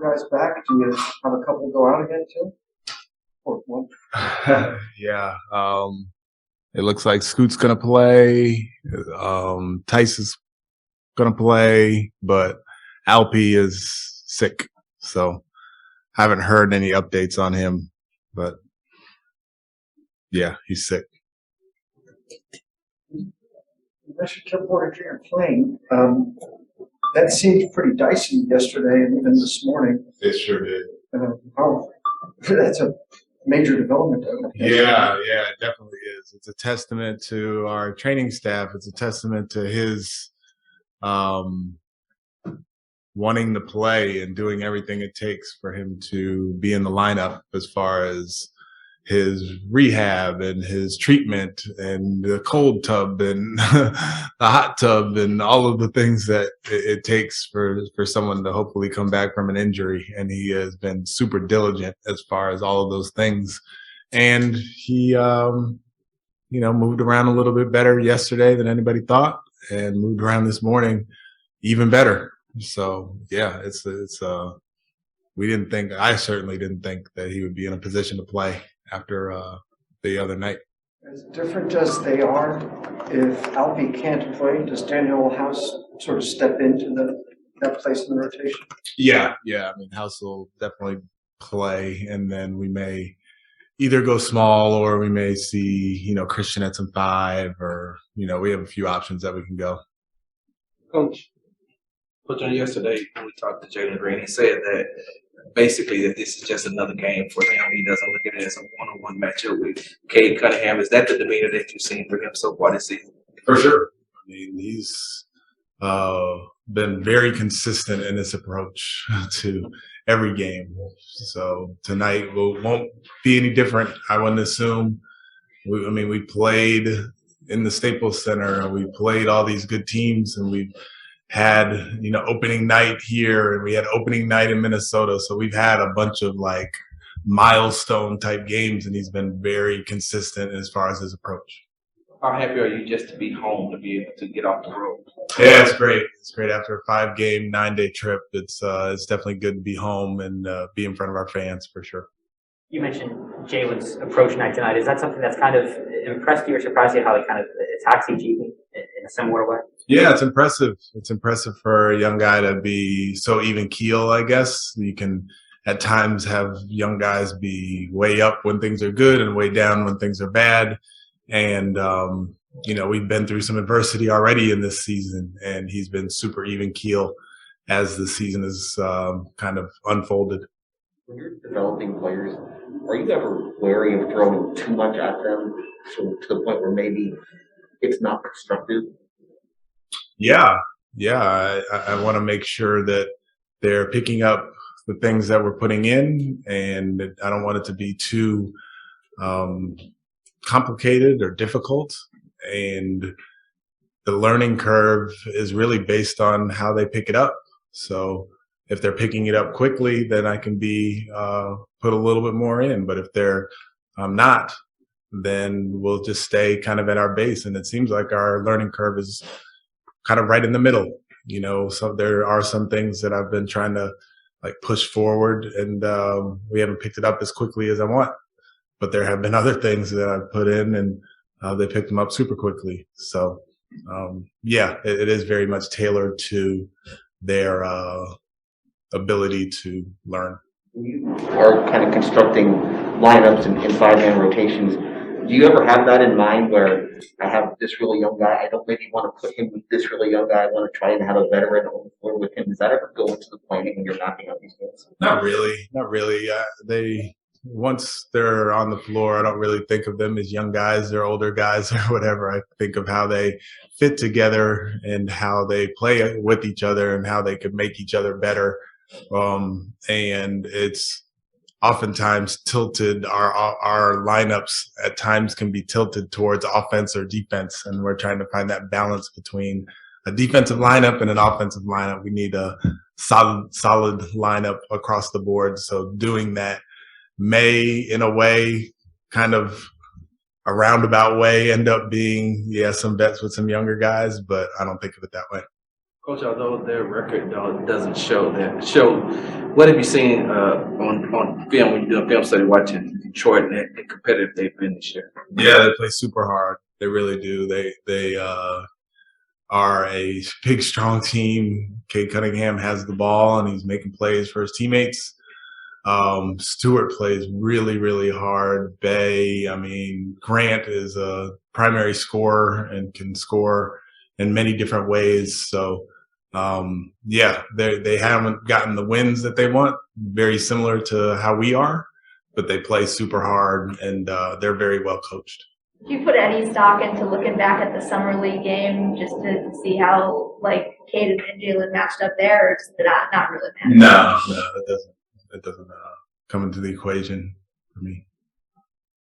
guys back. Do you have a couple go out again too? Or one? Yeah. It looks like Scoot's gonna play. Theis is gonna play, but Alpy is sick, so haven't heard any updates on him. But yeah, he's sick. You mentioned Kim Porter Jr. playing. That seemed pretty dicey yesterday and even this morning. It sure did. That's a major development. Yeah, it definitely is. It's a testament to our training staff. It's a testament to his wanting to play and doing everything it takes for him to be in the lineup, as far as his rehab and his treatment and the cold tub and the hot tub and all of the things that it takes for someone to hopefully come back from an injury. And he has been super diligent as far as all of those things. And he, moved around a little bit better yesterday than anybody thought, and moved around this morning even better. So yeah, I certainly didn't think that he would be in a position to play after the other night. As different as they are, if Alpy can't play, does Danuel House sort of step into that place in the rotation? Yeah. I mean, House will definitely play, and then we may either go small, or we may see, Christian at some 5, or, we have a few options that we can go. Coach, yesterday when we talked to Jalen Green, he said that basically that this is just another game for him. He doesn't look at it as a one-on-one matchup with Cade Cunningham. Is that the demeanor that you've seen for him so far this season? For sure. I mean, he's been very consistent in his approach to every game. So tonight won't be any different, I wouldn't assume. We played in the Staples Center, and we played all these good teams, and we've had, opening night here, and we had opening night in Minnesota. So we've had a bunch of milestone type games, and he's been very consistent as far as his approach. How happy are you just to be home, to be able to get off the road? Yeah, it's great. It's great after a 5-game, 9-day trip. It's definitely good to be home and be in front of our fans for sure. You mentioned Jalen's approach night tonight. Is that something that's kind of impressed you or surprised you, how he kind of attacks each evening in a similar way? Yeah, it's impressive. It's impressive for a young guy to be so even keel, I guess. You can at times have young guys be way up when things are good and way down when things are bad. And, we've been through some adversity already in this season, and he's been super even keel as the season has kind of unfolded. When you're developing players, are you ever wary of throwing too much at them to the point where maybe it's not constructive? Yeah. I want to make sure that they're picking up the things that we're putting in, and I don't want it to be too complicated or difficult. And the learning curve is really based on how they pick it up. So if they're picking it up quickly, then I can put a little bit more in. But if they're not, then we'll just stay kind of at our base. And it seems like our learning curve is kind of right in the middle. So there are some things that I've been trying to push forward, and we haven't picked it up as quickly as I want. But there have been other things that I've put in, and they picked them up super quickly. So, it is very much tailored to their ability to learn. You are kind of constructing lineups and 5-man rotations. Do you ever have that in mind where I have this really young guy, I don't maybe want to put him with this really young guy, I want to try and have a veteran on the floor with him? Does that ever go into the planning when you're knocking out these games? Not really. Once they're on the floor, I don't really think of them as young guys or older guys or whatever. I think of how they fit together and how they play with each other and how they could make each other better. And it's oftentimes tilted. Our lineups at times can be tilted towards offense or defense, and we're trying to find that balance between a defensive lineup and an offensive lineup. We need a solid lineup across the board. So doing that may, in a way, kind of a roundabout way, end up being, some vets with some younger guys, but I don't think of it that way. Coach, although their record doesn't show what have you seen on film when you're doing film study watching Detroit and the competitive they've been this year? Yeah, they play super hard. They really do. They are a big, strong team. Cade Cunningham has the ball and he's making plays for his teammates. Stewart plays really, really hard. Grant is a primary scorer and can score in many different ways. So, they haven't gotten the wins that they want, very similar to how we are, but they play super hard and they're very well coached. Do you put any stock into looking back at the summer league game just to see how Cade and Jalen matched up there, or did that not really matter? No, it doesn't come into the equation for me.